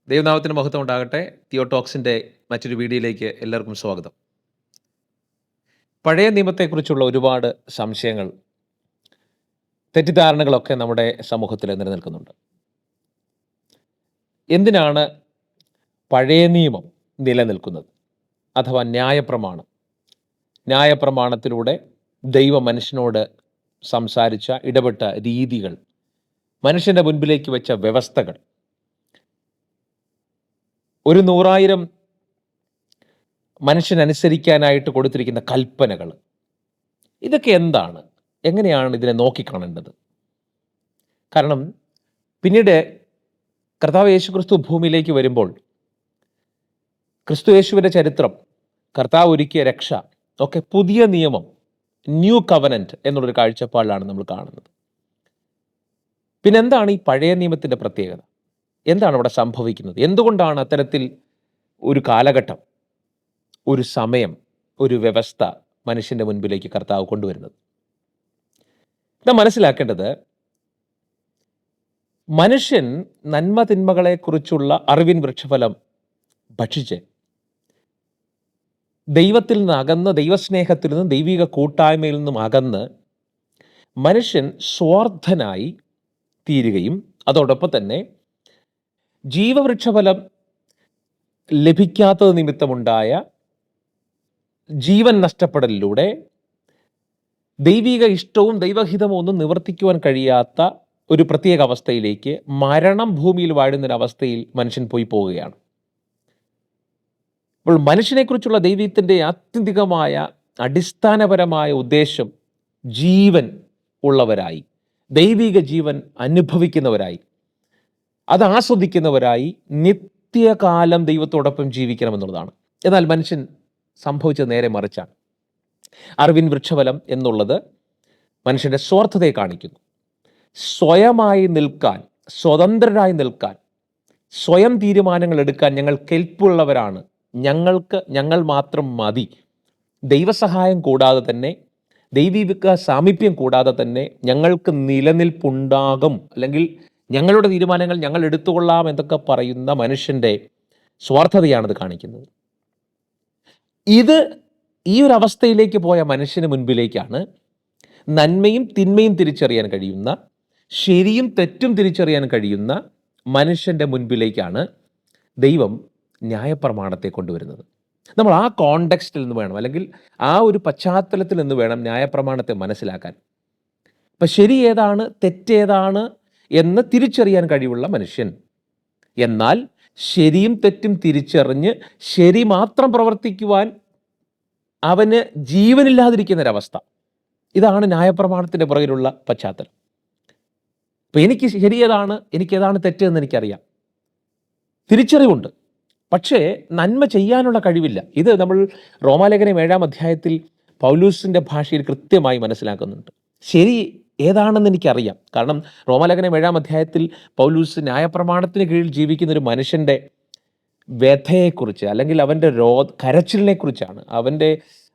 ദൈവനാമത്തിന് മഹത്വം ഉണ്ടാകട്ടെ. തിയോടോക്സിൻ്റെ മറ്റൊരു വീഡിയോയിലേക്ക് എല്ലാവർക്കും സ്വാഗതം. പഴയ നിയമത്തെക്കുറിച്ചുള്ള ഒരുപാട് സംശയങ്ങൾ, തെറ്റിദ്ധാരണകളൊക്കെ നമ്മുടെ സമൂഹത്തിൽ നിലനിൽക്കുന്നുണ്ട്. എന്തിനാണ് പഴയ നിയമം നിലനിൽക്കുന്നത്? അഥവാ ന്യായപ്രമാണം. ന്യായപ്രമാണത്തിലൂടെ ദൈവം മനുഷ്യനോട് സംസാരിച്ച, ഇടപെട്ട രീതികൾ, മനുഷ്യൻ്റെ മുൻപിലേക്ക് വെച്ച വ്യവസ്ഥകൾ, ഒരു 100,000 മനുഷ്യനനുസരിക്കാനായിട്ട് കൊടുത്തിരിക്കുന്ന കൽപ്പനകൾ, ഇതൊക്കെ എന്താണ്? എങ്ങനെയാണ് ഇതിനെ നോക്കിക്കാണേണ്ടത്? കാരണം പിന്നീട് കർത്താവ് യേശുക്രിസ്തു ഭൂമിയിലേക്ക് വരുമ്പോൾ ക്രിസ്തു യേശുവിൻ്റെ ചരിത്രം, കർത്താവ് ഒരുക്കിയ രക്ഷ ഒക്കെ പുതിയ നിയമം, ന്യൂ കവനൻറ്റ് എന്നുള്ളൊരു കാഴ്ചപ്പാടിലാണ് നമ്മൾ കാണുന്നത്. പിന്നെ എന്താണ് ഈ പഴയ നിയമത്തിൻ്റെ പ്രത്യേകത? എന്താണ് അവിടെ സംഭവിക്കുന്നത്? എന്തുകൊണ്ടാണ് അത്തരത്തിൽ ഒരു കാലഘട്ടം, ഒരു സമയം, ഒരു വ്യവസ്ഥ മനുഷ്യൻ്റെ മുൻപിലേക്ക് കർത്താവ് കൊണ്ടുവരുന്നത്? നാം മനസ്സിലാക്കേണ്ടത്, മനുഷ്യൻ നന്മ തിന്മകളെക്കുറിച്ചുള്ള അറിവിൻ വൃക്ഷഫലം ഭക്ഷിച്ച് ദൈവത്തിൽ നിന്ന് അകന്ന്, ദൈവസ്നേഹത്തിൽ നിന്നും ദൈവിക കൂട്ടായ്മയിൽ നിന്നും അകന്ന് മനുഷ്യൻ സ്വാർത്ഥനായി തീരുകയും അതോടൊപ്പം തന്നെ ജീവവൃക്ഷഫലം ലഭിക്കാത്തത് നിമിത്തമുണ്ടായ ജീവൻ നഷ്ടപ്പെടലിലൂടെ ദൈവിക ഇഷ്ടവും ദൈവഹിതവും ഒന്നും നിവർത്തിക്കുവാൻ കഴിയാത്ത ഒരു പ്രത്യേക അവസ്ഥയിലേക്ക്, മരണം ഭൂമിയിൽ വാഴുന്നൊരവസ്ഥയിൽ മനുഷ്യൻ പോയി പോവുകയാണ്. അപ്പോൾ മനുഷ്യനെക്കുറിച്ചുള്ള ദൈവത്തിൻ്റെ ആത്യന്തികമായ അടിസ്ഥാനപരമായ ഉദ്ദേശം ജീവൻ ഉള്ളവരായി, ദൈവിക ജീവൻ അനുഭവിക്കുന്നവരായി, അത് ആസ്വദിക്കുന്നവരായി നിത്യകാലം ദൈവത്തോടൊപ്പം ജീവിക്കണമെന്നുള്ളതാണ്. എന്നാൽ മനുഷ്യൻ സംഭവിച്ചത് നേരെ മറിച്ചാണ്. അറിവിൻ വൃക്ഷഫലം എന്നുള്ളത് മനുഷ്യൻ്റെ സ്വാർത്ഥതയെ കാണിക്കുന്നു. സ്വയമായി നിൽക്കാൻ, സ്വതന്ത്രരായി നിൽക്കാൻ, സ്വയം തീരുമാനങ്ങൾ എടുക്കാൻ ഞങ്ങൾ കെൽപ്പുള്ളവരാണ്, ഞങ്ങൾ മാത്രം മതി, ദൈവസഹായം കൂടാതെ തന്നെ, ദൈവിക സാമീപ്യം കൂടാതെ തന്നെ ഞങ്ങൾക്ക് നിലനിൽപ്പുണ്ടാകും, അല്ലെങ്കിൽ ഞങ്ങളുടെ തീരുമാനങ്ങൾ ഞങ്ങൾ എടുത്തുകൊള്ളാം എന്നൊക്കെ പറയുന്ന മനുഷ്യൻ്റെ സ്വാർത്ഥതയാണിത് കാണിക്കുന്നത്. ഈ ഒരു അവസ്ഥയിലേക്ക് പോയ മനുഷ്യന് മുൻപിലേക്കാണ് നന്മയും തിന്മയും തിരിച്ചറിയാൻ കഴിയുന്ന, ശരിയും തെറ്റും തിരിച്ചറിയാൻ കഴിയുന്ന മനുഷ്യൻ്റെ മുൻപിലേക്കാണ് ദൈവം ന്യായപ്രമാണത്തെ കൊണ്ടുവരുന്നത്. നമ്മൾ ആ കോണ്ടെക്സ്റ്റിൽ നിന്ന് വേണം, അല്ലെങ്കിൽ ആ ഒരു പശ്ചാത്തലത്തിൽ നിന്ന് വേണം ന്യായപ്രമാണത്തെ മനസ്സിലാക്കാൻ. അപ്പം ശരി ഏതാണ്, തെറ്റേതാണ് എന്ന് തിരിച്ചറിയാൻ കഴിവുള്ള മനുഷ്യൻ, എന്നാൽ ശരിയും തെറ്റും തിരിച്ചറിഞ്ഞ് ശരി മാത്രം പ്രവർത്തിക്കുവാൻ അവന് ജീവനില്ലാതിരിക്കുന്നൊരവസ്ഥ, ഇതാണ് ന്യായപ്രമാണത്തിൻ്റെ പുറകിലുള്ള പശ്ചാത്തലം. അപ്പം എനിക്ക് ശരിയേതാണ്, എനിക്കേതാണ് തെറ്റെന്ന് എനിക്കറിയാം, തിരിച്ചറിവുണ്ട്, പക്ഷേ നന്മ ചെയ്യാനുള്ള കഴിവില്ല. ഇത് നമ്മൾ റോമാലേഖനം 7-ാം അധ്യായത്തിൽ പൗലൂസിൻ്റെ ഭാഷയിൽ കൃത്യമായി മനസ്സിലാക്കുന്നുണ്ട്. ശരി ഏതാണെന്ന് എനിക്കറിയാം. കാരണം റോമാലേഖനം 7-ാം അധ്യായത്തിൽ പൗലൂസ് ന്യായപ്രമാണത്തിന് കീഴിൽ ജീവിക്കുന്ന ഒരു മനുഷ്യൻ്റെ വ്യഥയെക്കുറിച്ച്, അല്ലെങ്കിൽ അവൻ്റെ കരച്ചിലിനെ കുറിച്ചാണ്, അവൻ്റെ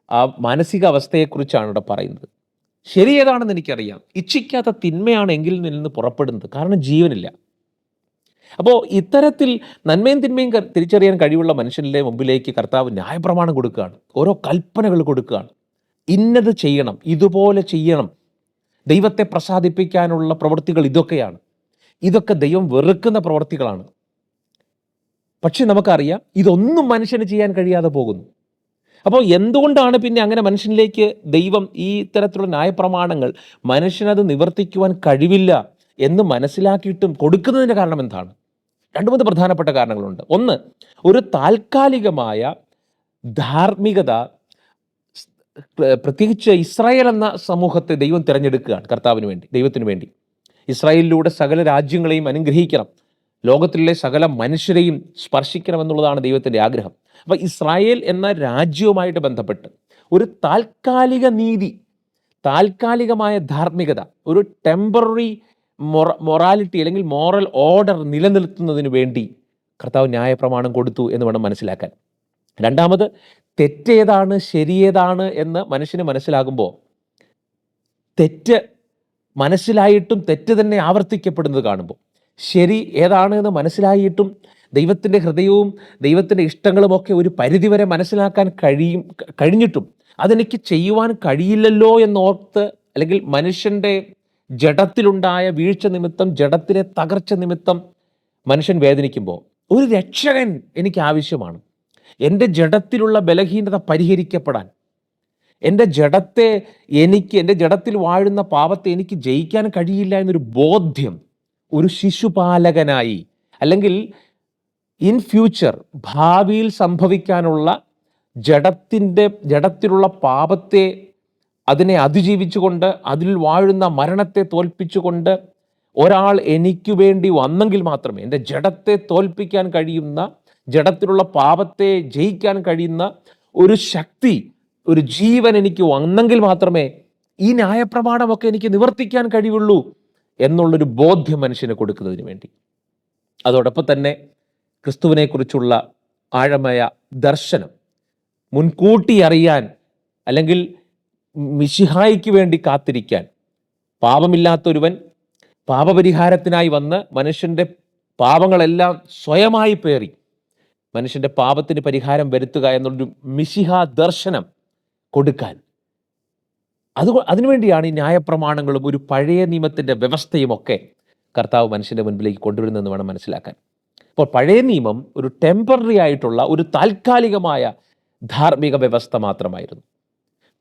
ആ മാനസിക അവസ്ഥയെക്കുറിച്ചാണ് ഇവിടെ പറയുന്നത്. ശരി ഏതാണെന്ന് എനിക്കറിയാം, ഇച്ഛിക്കാത്ത തിന്മയാണ് എങ്കിൽ നിന്ന് പുറപ്പെടുന്നത്, കാരണം ജീവനില്ല. അപ്പോൾ ഇത്തരത്തിൽ നന്മയും തിന്മയും തിരിച്ചറിയാൻ കഴിവുള്ള മനുഷ്യൻ്റെ മുമ്പിലേക്ക് കർത്താവ് ന്യായപ്രമാണം കൊടുക്കുകയാണ്, ഓരോ കൽപ്പനകൾ കൊടുക്കുകയാണ്. ഇന്നത് ചെയ്യണം, ഇതുപോലെ ചെയ്യണം, ദൈവത്തെ പ്രസാദിപ്പിക്കാനുള്ള പ്രവൃത്തികൾ ഇതൊക്കെയാണ്. ഇതൊക്കെ ദൈവം വെറുക്കുന്ന പ്രവൃത്തികളാണ്. പക്ഷെ നമുക്കറിയാം, ഇതൊന്നും മനുഷ്യന് ചെയ്യാൻ കഴിയാതെ പോകുന്നു. അപ്പോൾ എന്തുകൊണ്ടാണ് പിന്നെ അങ്ങനെ മനുഷ്യനിലേക്ക് ദൈവം ഈ ഇത്തരത്തിലുള്ള ന്യായപ്രമാണങ്ങൾ, മനുഷ്യനത് നിവർത്തിക്കുവാൻ കഴിവില്ല എന്ന് മനസ്സിലാക്കിയിട്ടും കൊടുക്കുന്നതിൻ്റെ കാരണം എന്താണ്? 2-3 പ്രധാനപ്പെട്ട കാരണങ്ങളുണ്ട്. ഒന്ന്, ഒരു താൽക്കാലികമായ ധാർമ്മികത, പ്രത്യേകിച്ച് ഇസ്രായേൽ എന്ന സമൂഹത്തെ ദൈവം തിരഞ്ഞെടുക്കുകയാണ് കർത്താവിന് വേണ്ടി, ദൈവത്തിന് വേണ്ടി. ഇസ്രായേലിലൂടെ സകല രാജ്യങ്ങളെയും അനുഗ്രഹിക്കണം, ലോകത്തിലെ സകല മനുഷ്യരെയും സ്പർശിക്കണമെന്നുള്ളതാണ് ദൈവത്തിൻ്റെ ആഗ്രഹം. അപ്പോൾ ഇസ്രായേൽ എന്ന രാജ്യവുമായിട്ട് ബന്ധപ്പെട്ട് ഒരു താൽക്കാലിക നീതി, താൽക്കാലികമായ ധാർമ്മികത, ഒരു ടെമ്പററി മൊറാലിറ്റി അല്ലെങ്കിൽ മോറൽ ഓർഡർ നിലനിർത്തുന്നതിന് വേണ്ടി കർത്താവ് ന്യായപ്രമാണം കൊടുത്തു എന്ന് വേണം മനസ്സിലാക്കാൻ. രണ്ടാമത്, തെറ്റേതാണ് ശരിയേതാണ് എന്ന് മനുഷ്യന് മനസ്സിലാകുമ്പോൾ, തെറ്റ് മനസ്സിലായിട്ടും തെറ്റ് തന്നെ ആവർത്തിക്കപ്പെടുന്നത് കാണുമ്പോൾ, ശരി ഏതാണ് എന്ന് മനസ്സിലായിട്ടും ദൈവത്തിൻ്റെ ഹൃദയവും ദൈവത്തിൻ്റെ ഇഷ്ടങ്ങളുമൊക്കെ ഒരു പരിധിവരെ മനസ്സിലാക്കാൻ കഴിഞ്ഞിട്ടും അതെനിക്ക് ചെയ്യുവാൻ കഴിയില്ലല്ലോ എന്നോർത്ത്, അല്ലെങ്കിൽ മനുഷ്യൻ്റെ ജഡത്തിലുണ്ടായ വീഴ്ച നിമിത്തം, ജഡത്തിലെ തകർച്ച നിമിത്തം മനുഷ്യൻ വേദനിക്കുമ്പോൾ ഒരു രക്ഷകൻ എനിക്ക് ആവശ്യമാണ്. എൻ്റെ ജഡത്തിലുള്ള ബലഹീനത പരിഹരിക്കപ്പെടാൻ, എൻ്റെ ജഡത്തിൽ വാഴുന്ന പാപത്തെ എനിക്ക് ജയിക്കാൻ കഴിയില്ല എന്നൊരു ബോധ്യം ഒരു ശിശുപാലകനായി, അല്ലെങ്കിൽ ഇൻ ഫ്യൂച്ചർ ഭാവിയിൽ സംഭവിക്കാനുള്ള ജഡത്തിലുള്ള പാപത്തെ, അതിനെ അതിജീവിച്ചുകൊണ്ട്, അതിൽ വാഴുന്ന മരണത്തെ തോൽപ്പിച്ചുകൊണ്ട് ഒരാൾ എനിക്ക് വേണ്ടി വന്നെങ്കിൽ മാത്രമേ, എൻ്റെ ജഡത്തെ തോൽപ്പിക്കാൻ കഴിയുന്ന, ജഡത്തിലുള്ള പാപത്തെ ജയിക്കാൻ കഴിയുന്ന ഒരു ശക്തി, ഒരു ജീവൻ എനിക്ക് വന്നെങ്കിൽ മാത്രമേ ഈ ന്യായപ്രമാണമൊക്കെ എനിക്ക് നിവർത്തിക്കാൻ കഴിയുള്ളൂ എന്നുള്ളൊരു ബോധ്യം മനുഷ്യന് കൊടുക്കുന്നതിന് വേണ്ടി, അതോടൊപ്പം തന്നെ ക്രിസ്തുവിനെക്കുറിച്ചുള്ള ആഴമായ ദർശനം മുൻകൂട്ടി അറിയാൻ, അല്ലെങ്കിൽ മിശിഹായ്ക്ക് വേണ്ടി കാത്തിരിക്കാൻ, പാപമില്ലാത്തൊരുവൻ പാപപരിഹാരത്തിനായി വന്ന് മനുഷ്യൻ്റെ പാപങ്ങളെല്ലാം സ്വയമായി പേറി മനുഷ്യൻ്റെ പാപത്തിന് പരിഹാരം വരുത്തുക എന്നുള്ളൊരു മിശിഹ ദർശനം കൊടുക്കാൻ, അതിനുവേണ്ടിയാണ് ഈ ന്യായപ്രമാണങ്ങളും ഒരു പഴയ നിയമത്തിൻ്റെ വ്യവസ്ഥയുമൊക്കെ കർത്താവ് മനുഷ്യൻ്റെ മുൻപിലേക്ക് കൊണ്ടുവരുന്നതെന്ന് വേണം മനസ്സിലാക്കാൻ. അപ്പോൾ പഴയ നിയമം ഒരു ടെമ്പററി ആയിട്ടുള്ള, ഒരു താൽക്കാലികമായ ധാർമ്മിക വ്യവസ്ഥ മാത്രമായിരുന്നു.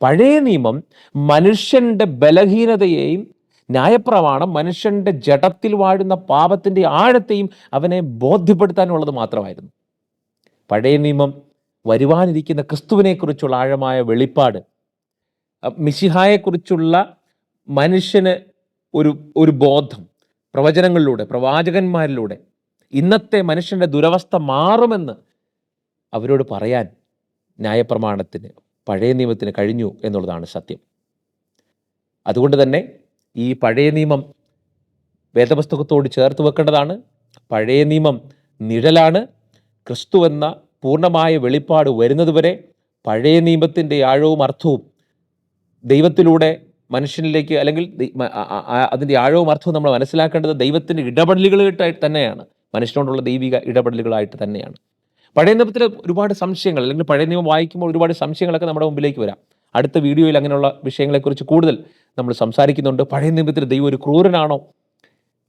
പഴയ നിയമം മനുഷ്യൻ്റെ ബലഹീനതയെയും, ന്യായപ്രമാണം മനുഷ്യൻ്റെ ജഡത്തിൽ വാഴുന്ന പാപത്തിൻ്റെ ആഴത്തെയും അവനെ ബോധ്യപ്പെടുത്താനുള്ളത് മാത്രമായിരുന്നു. പഴയ നിയമം വരുവാനിരിക്കുന്ന ക്രിസ്തുവിനെക്കുറിച്ചുള്ള ആഴമായ വെളിപ്പാട്, മിശിഹായെക്കുറിച്ചുള്ള മനുഷ്യന് ഒരു ബോധം പ്രവചനങ്ങളിലൂടെ, പ്രവാചകന്മാരിലൂടെ ഇന്നത്തെ മനുഷ്യൻ്റെ ദുരവസ്ഥ മാറുമെന്ന് അവരോട് പറയാൻ ന്യായപ്രമാണത്തിന്, പഴയ നിയമത്തിന് കഴിഞ്ഞു എന്നുള്ളതാണ് സത്യം. അതുകൊണ്ട് തന്നെ ഈ പഴയ നിയമം വേദപുസ്തകത്തോട് ചേർത്ത് വെക്കേണ്ടതാണ്. പഴയ നിയമം നിഴലാണ്. ക്രിസ്തു എന്ന പൂർണ്ണമായ വെളിപ്പാട് വരുന്നതുവരെ പഴയ നിയമത്തിൻ്റെ ആഴവും അർത്ഥവും ദൈവത്തിലൂടെ മനുഷ്യനിലേക്ക്, അല്ലെങ്കിൽ അതിൻ്റെ ആഴവും അർത്ഥവും നമ്മൾ മനസ്സിലാക്കേണ്ടത് ദൈവത്തിൻ്റെ ഇടപെടലുകളായിട്ട് തന്നെയാണ്, മനുഷ്യനോടുള്ള ദൈവിക ഇടപെടലുകളായിട്ട് തന്നെയാണ്. പഴയ നിയമത്തിൽ ഒരുപാട് സംശയങ്ങൾ, അല്ലെങ്കിൽ പഴയ നിയമം വായിക്കുമ്പോൾ ഒരുപാട് സംശയങ്ങളൊക്കെ നമ്മുടെ മുമ്പിലേക്ക് വരാം. അടുത്ത വീഡിയോയിൽ അങ്ങനെയുള്ള വിഷയങ്ങളെക്കുറിച്ച് കൂടുതൽ നമ്മൾ സംസാരിക്കുന്നുണ്ട്. പഴയ നിയമത്തിൽ ദൈവം ഒരു ക്രൂരനാണോ?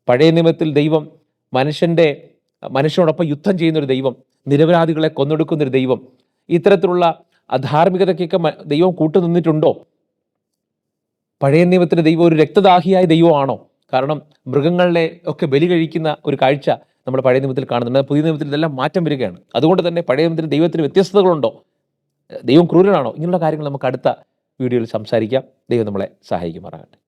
പഴയ നിയമത്തിൽ ദൈവം മനുഷ്യനോടൊപ്പം യുദ്ധം ചെയ്യുന്നൊരു ദൈവം, നിരപരാധികളെ കൊന്നൊടുക്കുന്നൊരു ദൈവം, ഇത്തരത്തിലുള്ള അധാർമികതയ്ക്കൊക്കെ ദൈവം കൂട്ടുനിന്നിട്ടുണ്ടോ? പഴയ നിയമത്തിലെ ദൈവം ഒരു രക്തദാഹിയായ ദൈവമാണോ? കാരണം മൃഗങ്ങളെ ഒക്കെ ബലി കഴിക്കുന്ന ഒരു കാഴ്ച നമ്മൾ പഴയ നിയമത്തിൽ കാണുന്നുണ്ട്. പുതിയ നിയമത്തിൽ ഇതെല്ലാം മാറ്റം വരികയാണ്. അതുകൊണ്ട് തന്നെ പഴയ നിയമത്തിൽ ദൈവത്തിന് വ്യത്യസ്തതകളുണ്ടോ? ദൈവം ക്രൂരനാണോ? ഇങ്ങനെയുള്ള കാര്യങ്ങൾ നമുക്ക് അടുത്ത വീഡിയോയിൽ സംസാരിക്കാം. ദൈവം നമ്മളെ സഹായിക്കുമാറാകട്ടെ.